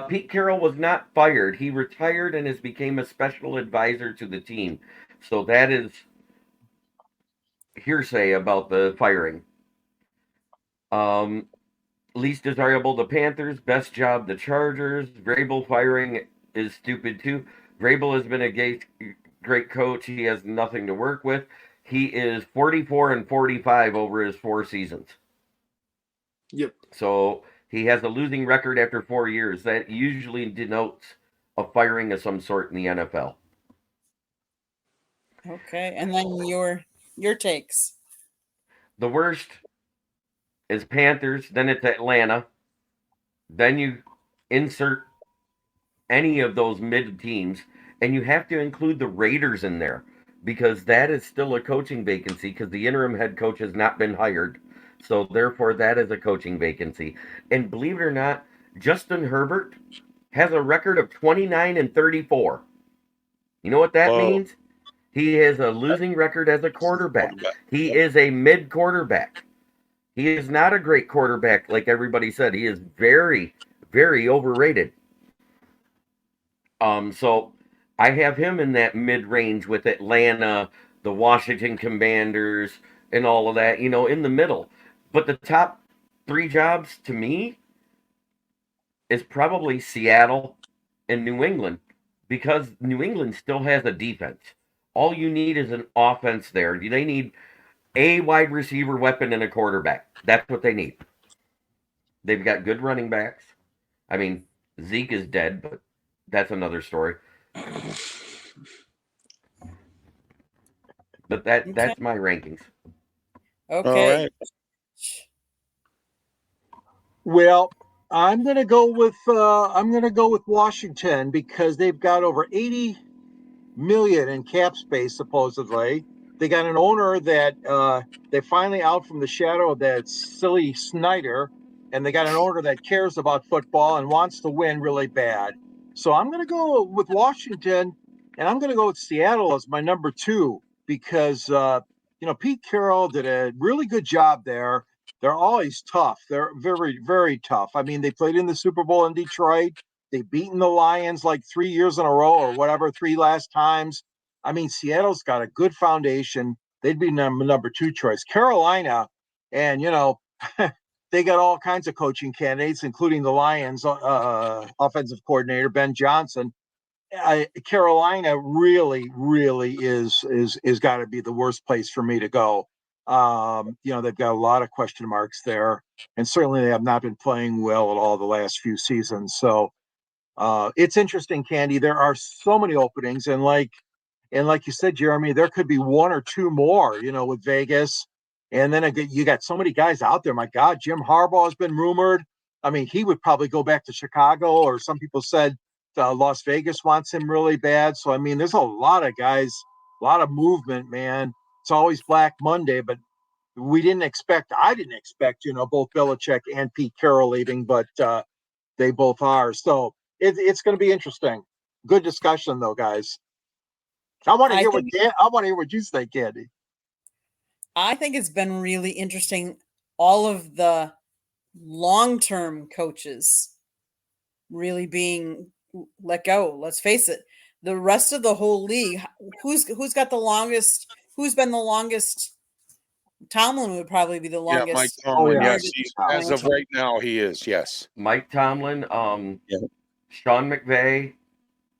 Speaker 2: Pete Carroll was not fired. He retired and has become a special advisor to the team. So that is hearsay about the firing. Least desirable, the Panthers. Best job, the Chargers. Vrabel firing is stupid too. Vrabel has been a great coach. He has nothing to work with. He is 44-45 over his 4 seasons.
Speaker 4: Yep.
Speaker 2: So he has a losing record after 4 years. That usually denotes a firing of some sort in the NFL.
Speaker 1: Okay, and then your takes.
Speaker 2: The worst is Panthers, then it's Atlanta. Then you insert any of those mid teams, and you have to include the Raiders in there because that is still a coaching vacancy because the interim head coach has not been hired. So therefore, that is a coaching vacancy. And believe it or not, Justin Herbert has a record of 29-34. You know what that means? He has a losing record as a quarterback. He is a mid quarterback. He is not a great quarterback like everybody said. He is very, very overrated. So I have him in that mid range with Atlanta, the Washington Commanders, and all of that, in the middle. But the top 3 jobs to me is probably Seattle and New England because New England still has a defense. All you need is an offense there. They need a wide receiver weapon and a quarterback. That's what they need. They've got good running backs. I mean, Zeke is dead, but that's another story. But that's my rankings.
Speaker 1: Okay.
Speaker 5: All right.
Speaker 3: Well, I'm going to go with Washington because they've got over 80 million in cap space supposedly. They got an owner that they finally out from the shadow of that silly Snyder, and they got an owner that cares about football and wants to win really bad. So I'm going to go with Washington, and I'm going to go with Seattle as my number 2 because Pete Carroll did a really good job there. They're always tough. They're very, very tough. I mean, they played in the Super Bowl in Detroit. They've beaten the Lions like 3 years in a row or whatever, 3 last times. I mean, Seattle's got a good foundation. They'd be number 2 choice. Carolina, and, they got all kinds of coaching candidates, including the Lions offensive coordinator, Ben Johnson. Carolina really, really is got to be the worst place for me to go. They've got a lot of question marks there, and certainly they have not been playing well at all the last few seasons. So it's interesting, Candy. There are so many openings, and like you said, Jeremy, there could be 1 or 2 more, with Vegas. And then you got so many guys out there. My God, Jim Harbaugh has been rumored. I mean, he would probably go back to Chicago, or some people said Las Vegas wants him really bad. So, I mean, there's a lot of guys, a lot of movement, man. It's always Black Monday, but I didn't expect, both Belichick and Pete Carroll leaving, but they both are. So it's going to be interesting. Good discussion, though, guys. I want to hear what you think, Candy.
Speaker 1: I think it's been really interesting. All of the long-term coaches really being let go. Let's face it. The rest of the whole league, who's got the longest? Who's been the longest? Tomlin would probably be the longest.
Speaker 5: Yeah, Mike Tomlin.
Speaker 3: yeah.
Speaker 5: Yes, as of right now, he is. Yes.
Speaker 2: Mike Tomlin, Sean McVay,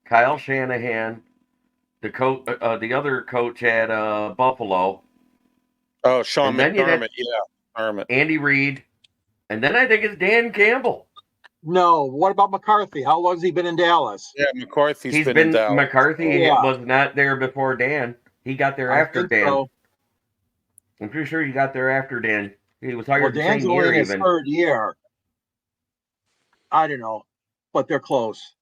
Speaker 2: Kyle Shanahan, the other coach at Buffalo.
Speaker 5: Oh, Sean McDermott. McDermott.
Speaker 2: Andy Reid, and then I think it's Dan Campbell.
Speaker 3: No, what about McCarthy? How long has he been in Dallas?
Speaker 5: Yeah, McCarthy's been in Dallas.
Speaker 2: McCarthy was not there before Dan. He got there after Dan. So. I'm pretty sure he got there after Dan. He was hired the same year.
Speaker 3: Dan's only in his 3rd year. I don't know, but they're close.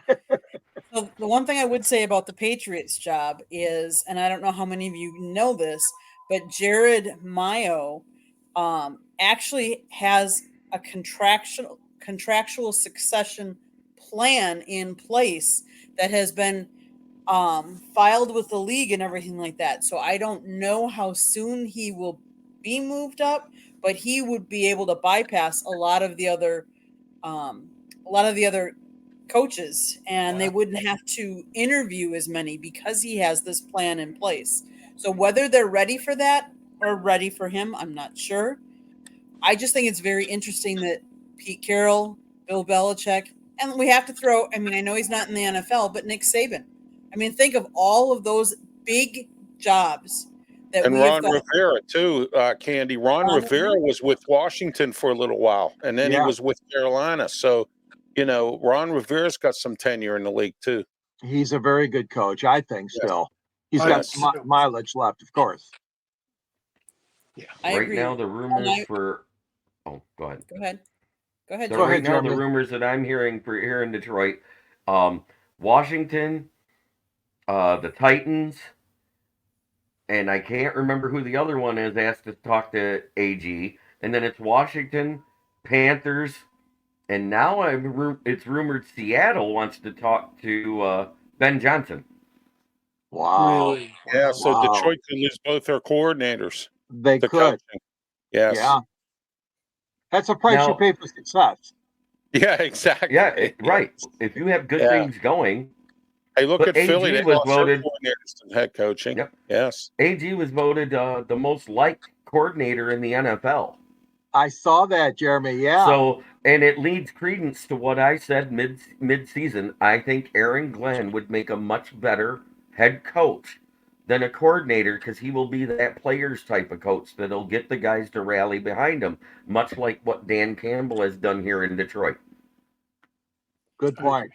Speaker 1: So the one thing I would say about the Patriots job is, and I don't know how many of you know this, but Jared Mayo actually has a contractual succession plan in place that has been filed with the league and everything like that. So I don't know how soon he will be moved up, but he would be able to bypass a lot of the other coaches, and they wouldn't have to interview as many because he has this plan in place. So whether they're ready for that or ready for him, I'm not sure. I just think it's very interesting that Pete Carroll, Bill Belichick, and we have to throw, I mean, I know he's not in the NFL, but Nick Saban. I mean, think of all of those big jobs that
Speaker 5: And
Speaker 1: we have
Speaker 5: Ron
Speaker 1: got.
Speaker 5: Rivera too, Candy. Ron Rivera was with Washington for a little while, and then he was with Carolina. So, Ron Rivera's got some tenure in the league too.
Speaker 3: He's a very good coach, I think. Still, he's got some mileage left, of course.
Speaker 1: Yeah,
Speaker 2: right now the rumors for. Oh, go ahead.
Speaker 1: Go ahead.
Speaker 2: So right now the rumors that I'm hearing for here in Detroit, Washington, the Titans, and I can't remember who the other one is asked to talk to AG, and then it's Washington, Panthers, and now it's rumored Seattle wants to talk to Ben Johnson.
Speaker 3: Wow.
Speaker 4: Really?
Speaker 5: Yeah, so Detroit could lose both their coordinators.
Speaker 3: They could.
Speaker 5: Coaching. Yes.
Speaker 3: Yeah. That's a price you pay for success.
Speaker 5: Yeah, exactly.
Speaker 2: Yeah, right. If you have good things going.
Speaker 5: Hey, look at Philly. They
Speaker 2: was voted
Speaker 5: head coaching.
Speaker 2: Yep.
Speaker 5: Yes.
Speaker 2: AG was voted the most liked coordinator in the NFL.
Speaker 3: I saw that, Jeremy. Yeah.
Speaker 2: So, and it leads credence to what I said mid-season. I think Aaron Glenn would make a much better head coach than a coordinator because he will be that players type of coach that'll get the guys to rally behind him, much like what Dan Campbell has done here in Detroit.
Speaker 3: Good point.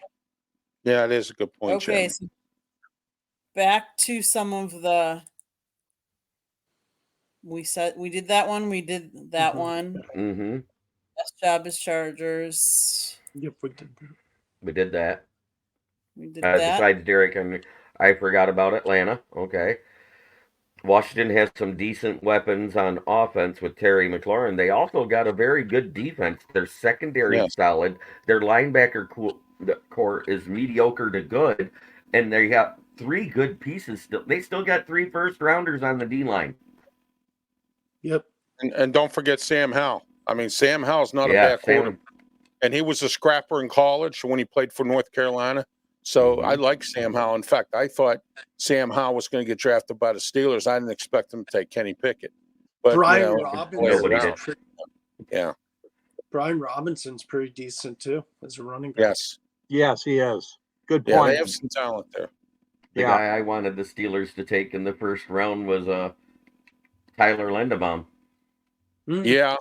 Speaker 5: Yeah, it is a good point.
Speaker 1: Okay, so back to some of the. We did that one. We did that one.
Speaker 2: Mm-hmm.
Speaker 1: Best job is Chargers.
Speaker 4: Yep, we did that.
Speaker 2: We did that.
Speaker 1: We did that.
Speaker 2: Besides Derek, and I forgot about Atlanta. Okay. Washington has some decent weapons on offense with Terry McLaurin. They also got a very good defense. Their secondary is solid. Their linebacker core is mediocre to good, and they got 3 good pieces still. They still got 3 first-rounders on the D-line.
Speaker 4: Yep.
Speaker 5: And don't forget Sam Howell. I mean, Sam Howell's not a bad quarterback. And he was a scrapper in college when he played for North Carolina. So I like Sam Howell. In fact, I thought Sam Howell was going to get drafted by the Steelers. I didn't expect him to take Kenny Pickett. But
Speaker 4: Brian Robinson.
Speaker 5: Yeah.
Speaker 4: Brian Robinson's pretty decent too as a running back.
Speaker 5: Yes.
Speaker 3: Yes, he is. Good point.
Speaker 5: Yeah, they have some talent there.
Speaker 2: The guy I wanted the Steelers to take in the first round was Tyler Linderbaum.
Speaker 5: Yeah,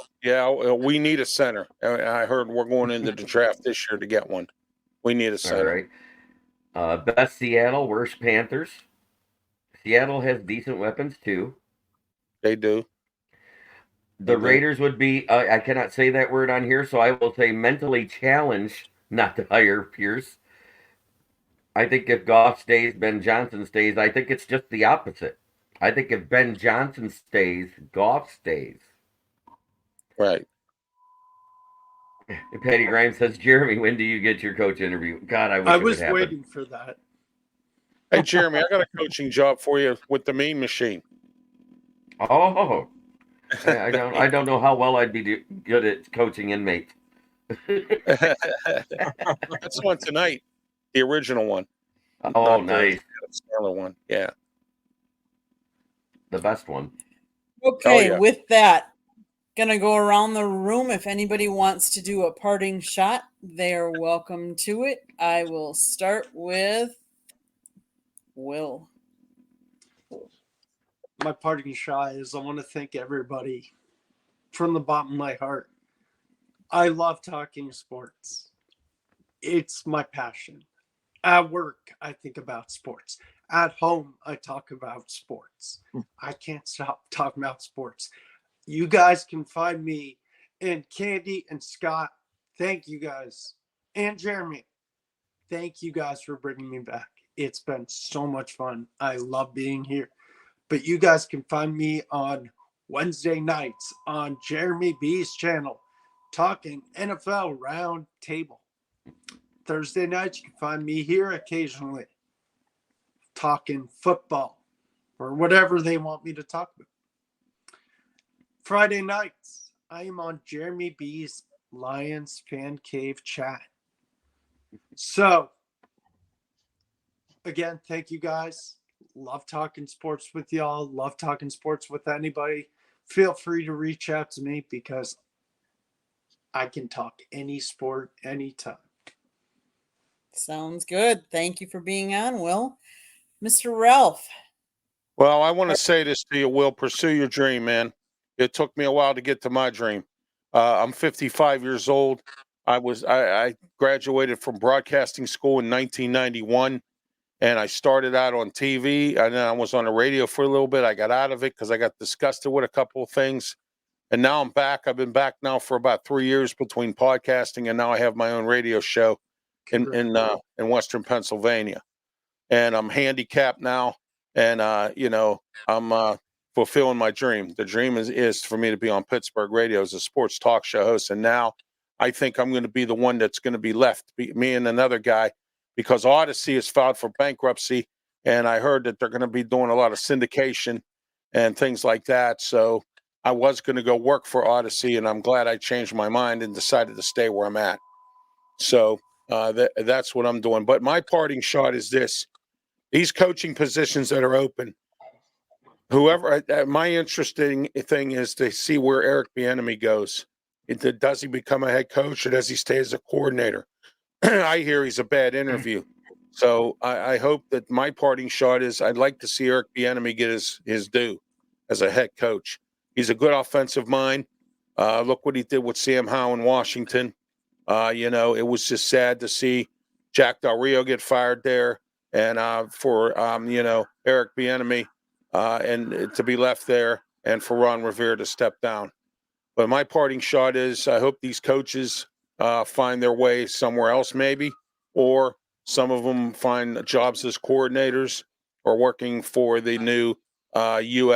Speaker 5: we need a center. I heard we're going into the draft this year to get one. We need a center.
Speaker 2: All right. Best Seattle, worst Panthers. Seattle has decent weapons too.
Speaker 5: They do.
Speaker 2: The Raiders would be, I cannot say that word on here, so I will say mentally challenged not to hire Pierce. I think if Goff stays, Ben Johnson stays. I think it's just the opposite. I think if Ben Johnson stays, Goff stays.
Speaker 5: Right.
Speaker 2: Patty Grimes says, Jeremy, when do you get your coach interview? God, I was
Speaker 4: waiting for that.
Speaker 5: Hey, Jeremy, I got a coaching job for you with the Mean Machine.
Speaker 2: Oh, I don't know how well I'd be good at coaching inmates.
Speaker 5: That's one tonight, the original one.
Speaker 2: Oh, nice.
Speaker 5: The other one, yeah.
Speaker 2: The best one.
Speaker 1: Okay, with that, gonna go around the room. If anybody wants to do a parting shot, they are welcome to it. I will start with Will.
Speaker 4: My parting shot is I want to thank everybody from the bottom of my heart. I love talking sports. It's my passion. At work, I think about sports. At home, I talk about sports. I can't stop talking about sports. You guys can find me, and Candy and Scott, thank you guys And Jeremy, thank you guys for bringing me back. It's been so much fun. I love being here. But you guys can find me on Wednesday nights on Jeremy B's channel, talking NFL Round Table. Thursday nights, you can find me here occasionally, talking football or whatever they want me to talk about. Friday nights, I am on Jeremy B's Lions Fan Cave chat. So, again, thank you guys. Love talking sports with y'all. Love talking sports with anybody. Feel free to reach out to me because I can talk any sport anytime.
Speaker 1: Sounds good. Thank you for being on, Will. Mr. Ralph.
Speaker 5: Well, I want to say this to you, Will. Pursue your dream, man. It took me a while to get to my dream. I'm 55 years old. I graduated from broadcasting school in 1991, and I started out on TV, and then I was on the radio for a little bit. I got out of it because I got disgusted with a couple of things, and now I'm back. I've been back now for about 3 years between podcasting, and now I have my own radio show in Western Pennsylvania, and I'm handicapped now, and I'm fulfilling my dream. The dream is for me to be on Pittsburgh radio as a sports talk show host, and now I think I'm going to be the one that's going to be left, me and another guy, because Odyssey has filed for bankruptcy, and I heard that they're going to be doing a lot of syndication and things like that. So I was going to go work for Odyssey, and I'm glad I changed my mind and decided to stay where I'm at. So that's what I'm doing. But my parting shot is this. These coaching positions that are open, whoever, my interesting thing is to see where Eric Bieniemy goes. Does he become a head coach or does he stay as a coordinator? I hear he's a bad interview. So I hope that my parting shot is I'd like to see Eric Bieniemy get his due as a head coach. He's a good offensive mind. Look what he did with Sam Howell in Washington. It was just sad to see Jack Del Rio get fired there, and for Eric Bieniemy and to be left there, and for Ron Rivera to step down. But my parting shot is I hope these coaches find their way somewhere else, maybe, or some of them find jobs as coordinators or working for the new UFL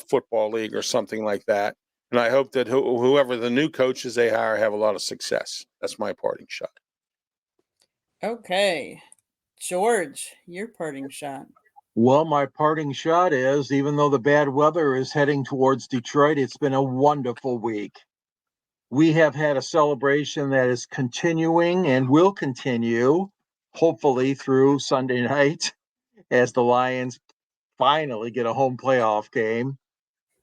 Speaker 5: football league or something like that. And I hope that whoever the new coaches they hire have a lot of success. That's my parting shot.
Speaker 1: Okay. George, your parting shot.
Speaker 3: Well, my parting shot is, even though the bad weather is heading towards Detroit, it's been a wonderful week. We have had a celebration that is continuing and will continue, hopefully through Sunday night, as the Lions finally get a home playoff game.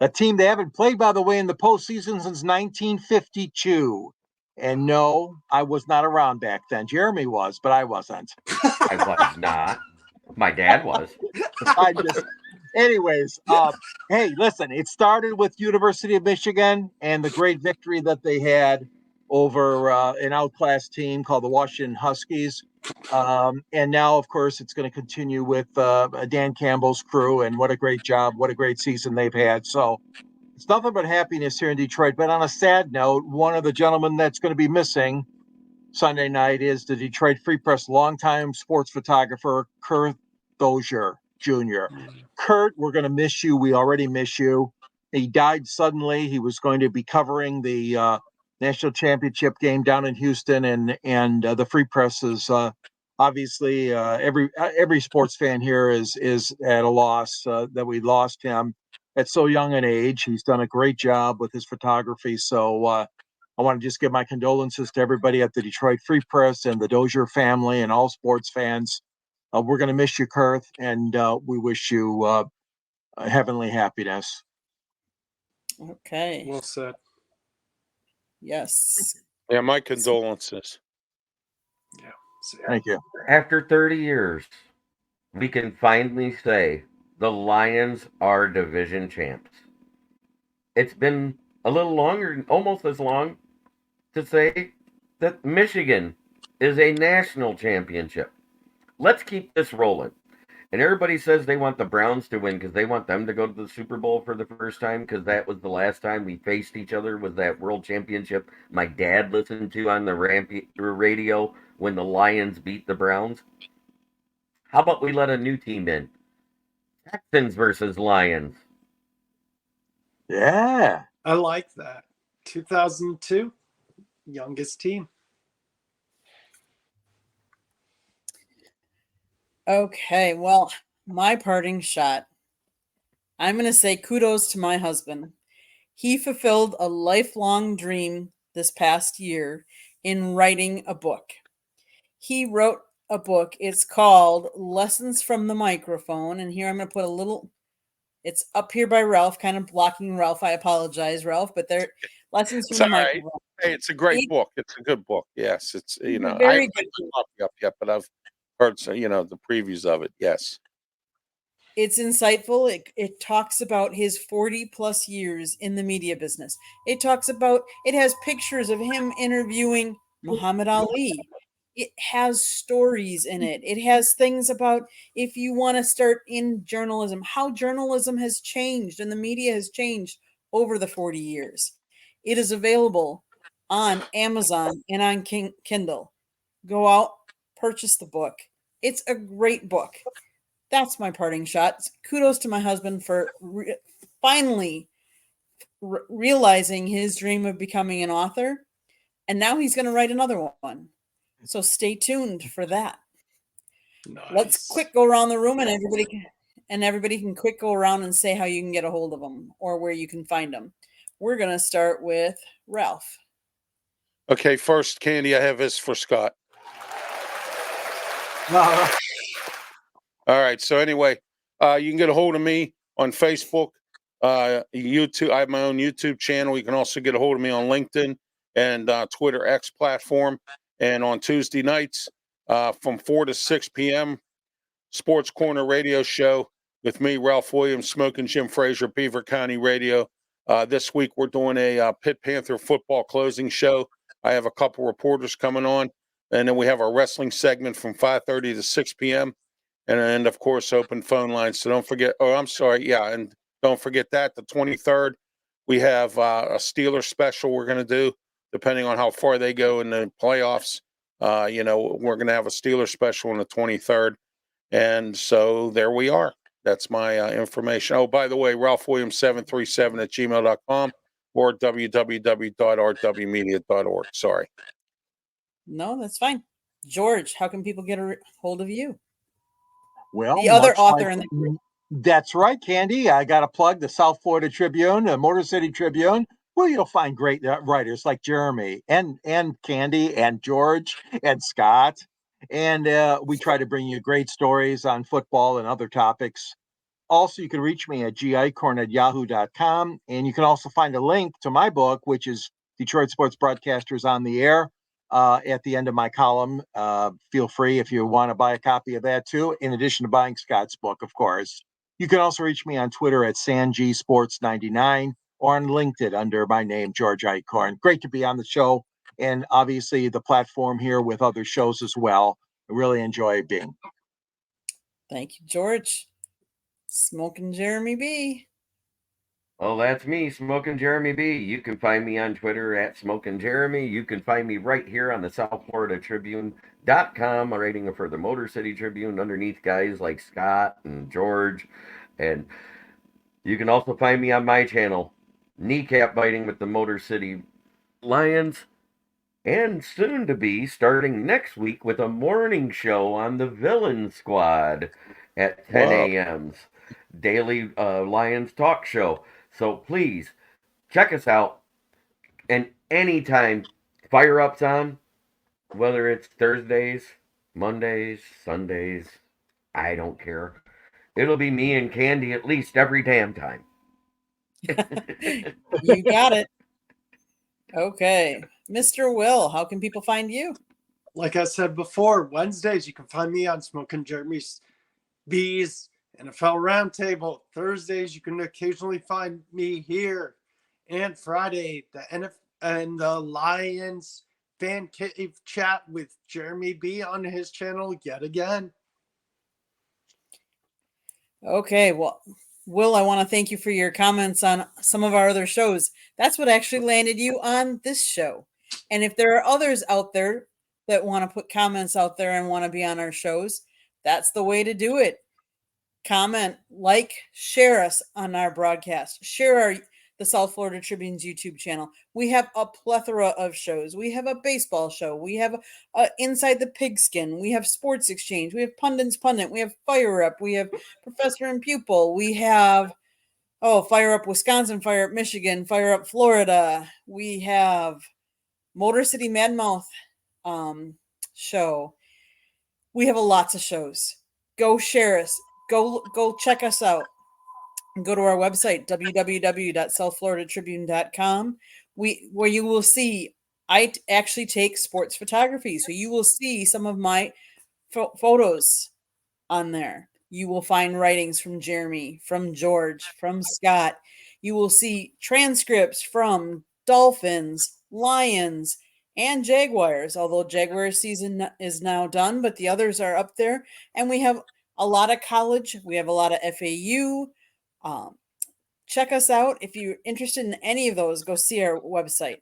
Speaker 3: A team they haven't played, by the way, in the postseason since 1952. And no, I was not around back then. Jeremy was, but I wasn't.
Speaker 2: I was not. My dad was.
Speaker 3: Anyways, hey, listen, it started with University of Michigan and the great victory that they had over an outclassed team called the Washington Huskies. And now, of course, it's going to continue with Dan Campbell's crew, and what a great job, what a great season they've had. So it's nothing but happiness here in Detroit. But on a sad note, one of the gentlemen that's going to be missing Sunday night is the Detroit Free Press longtime sports photographer, Kurt Dozier Jr. Kurt, we're going to miss you. We already miss you. He died suddenly. He was going to be covering the national championship game down in Houston, and the Free Press is obviously every sports fan here is at a loss that we lost him at so young an age. He's done a great job with his photography. So I want to just give my condolences to everybody at the Detroit Free Press and the Dozier family and all sports fans. We're going to miss you, Kurt, and we wish you heavenly happiness.
Speaker 1: Okay.
Speaker 4: Well said.
Speaker 1: Yes.
Speaker 5: Yeah, my condolences.
Speaker 4: Yeah.
Speaker 3: Thank you.
Speaker 2: After 30 years, we can finally say the Lions are division champs. It's been a little longer, almost as long, to say that Michigan is a national championship. Let's keep this rolling. And everybody says they want the Browns to win because they want them to go to the Super Bowl for the first time because that was the last time we faced each other was that World Championship my dad listened to on the radio when the Lions beat the Browns. How about we let a new team in? Texans versus Lions.
Speaker 3: Yeah.
Speaker 4: I like that. 2002, youngest team.
Speaker 1: Okay, well, my parting shot. I'm going to say kudos to my husband. He fulfilled a lifelong dream this past year in writing a book. He wrote a book. It's called Lessons from the Microphone. And here I'm going to put a little, it's up here by Ralph, kind of blocking Ralph. I apologize, Ralph, but they're Lessons from
Speaker 5: It's
Speaker 1: the
Speaker 5: all right.
Speaker 1: Microphone.
Speaker 5: Hey, it's a great book. It's a good book. Yes, it's I haven't
Speaker 1: Very
Speaker 5: read
Speaker 1: good.
Speaker 5: the copy up yet, but I've heard the previews of it. Yes.
Speaker 1: It's insightful. It talks about his 40 plus years in the media business. It has pictures of him interviewing Muhammad Ali. It has stories in it. It has things about if you want to start in journalism, how journalism has changed and the media has changed over the 40 years. It is available on Amazon and on Kindle. Go out, purchase the book. It's a great book. That's my parting shot. Kudos to my husband for finally realizing his dream of becoming an author. And now he's going to write another one. So stay tuned for that.
Speaker 4: Nice.
Speaker 1: Let's quick go around the room and everybody can quick go around and say how you can get a hold of them or where you can find them. We're going to start with Ralph.
Speaker 5: Okay, first, Candy, I have this for Scott. All right. So anyway, you can get a hold of me on Facebook, YouTube. I have my own YouTube channel. You can also get a hold of me on LinkedIn and Twitter X platform. And on Tuesday nights from 4 to 6 p.m., Sports Corner Radio Show with me, Ralph Williams, Smoking Jim Frazier, Beaver County Radio. This week we're doing a Pitt Panther football closing show. I have a couple reporters coming on. And then we have our wrestling segment from 5:30 to 6 p.m. And of course, open phone lines. So don't forget. Oh, I'm sorry. Yeah. And don't forget that the 23rd, we have a Steelers special we're going to do, depending on how far they go in the playoffs. We're going to have a Steelers special on the 23rd. And so there we are. That's my information. Oh, by the way, RalphWilliams737@gmail.com or www.rwmedia.org. Sorry.
Speaker 1: No, that's fine. George, how can people get a hold of you?
Speaker 3: Well,
Speaker 1: The other author in the group.
Speaker 3: That's right, Candy. I got to plug the South Florida Tribune, the Motor City Tribune, where you'll find great writers like Jeremy and Candy and George and Scott. And we try to bring you great stories on football and other topics. Also, you can reach me at gicorn@yahoo.com. And you can also find a link to my book, which is Detroit Sports Broadcasters on the Air, at the end of my column. Feel free if you want to buy a copy of that too, in addition to buying Scott's book, of course. You can also reach me on Twitter at SanGSports99 or on LinkedIn under my name, George Eichhorn. Great to be on the show, and obviously the platform here with other shows as well. I really enjoy being.
Speaker 1: Thank you, George. Smoking Jeremy B.
Speaker 2: Oh, that's me, Smoking Jeremy B. You can find me on Twitter at Smoking Jeremy. You can find me right here on the South Florida Tribune.com, writing for the Motor City Tribune underneath guys like Scott and George. And you can also find me on my channel, Kneecap Biting with the Motor City Lions. And soon to be starting next week with a morning show on the Villain Squad at 10 a.m. Daily Lions talk show. So please check us out. And anytime Fire Up's on, whether it's Thursdays, Mondays, Sundays, I don't care. It'll be me and Candy at least every damn time.
Speaker 1: You got it. Okay. Mr. Will, how can people find you?
Speaker 4: Like I said before, Wednesdays you can find me on Smoking Jeremy's Bees NFL Roundtable. Thursdays you can occasionally find me here, and Friday the NFL and the Lions fan cave chat with Jeremy B on his channel yet again.
Speaker 1: Okay, well, Will, I want to thank you for your comments on some of our other shows. That's what actually landed you on this show. And if there are others out there that want to put comments out there and want to be on our shows, that's the way to do it. Comment, like, share us on our broadcast. Share the South Florida Tribune's YouTube channel. We have a plethora of shows. We have a baseball show. We have Inside the Pigskin. We have Sports Exchange. We have Pundit's Pundit. We have Fire Up. We have Professor and Pupil. We have Fire Up Wisconsin, Fire Up Michigan, Fire Up Florida. We have Motor City Madmouth show. We have lots of shows. Go share us. Go check us out. Go to our website, www.southfloridatribune.com, where you will see, I actually take sports photography. So you will see some of my photos on there. You will find writings from Jeremy, from George, from Scott. You will see transcripts from Dolphins, Lions, and Jaguars, although Jaguar season is now done, but the others are up there. And we have a lot of college. We have a lot of FAU. Check us out. If you're interested in any of those, go see our website.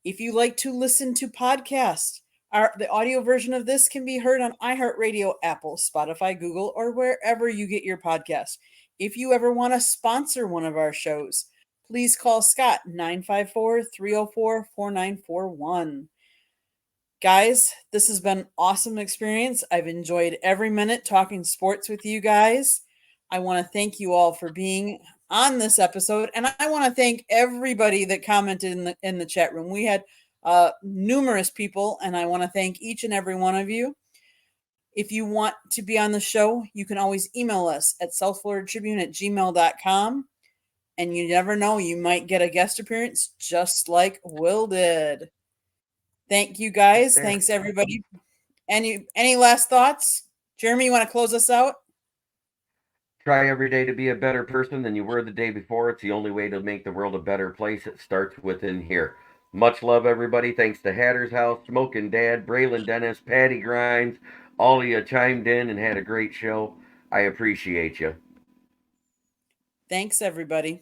Speaker 1: If you like to listen to podcasts, the audio version of this can be heard on iHeartRadio, Apple, Spotify, Google, or wherever you get your podcast. If you ever want to sponsor one of our shows, please call Scott 954-304-4941. Guys, this has been an awesome experience. I've enjoyed every minute talking sports with you guys. I want to thank you all for being on this episode, and I want to thank everybody that commented in the chat room. We had numerous people, and I want to thank each and every one of you. If you want to be on the show, you can always email us at southfloridatribune@gmail.com, and you never know, you might get a guest appearance just like Will did. Thank you, guys. Thanks, everybody. Any last thoughts? Jeremy, you want to close us out?
Speaker 2: Try every day to be a better person than you were the day before. It's the only way to make the world a better place. It starts within here. Much love, everybody. Thanks to Hatter's House, Smokin' Dad, Braylon Dennis, Patty Grimes. All of you chimed in and had a great show. I appreciate you.
Speaker 1: Thanks, everybody.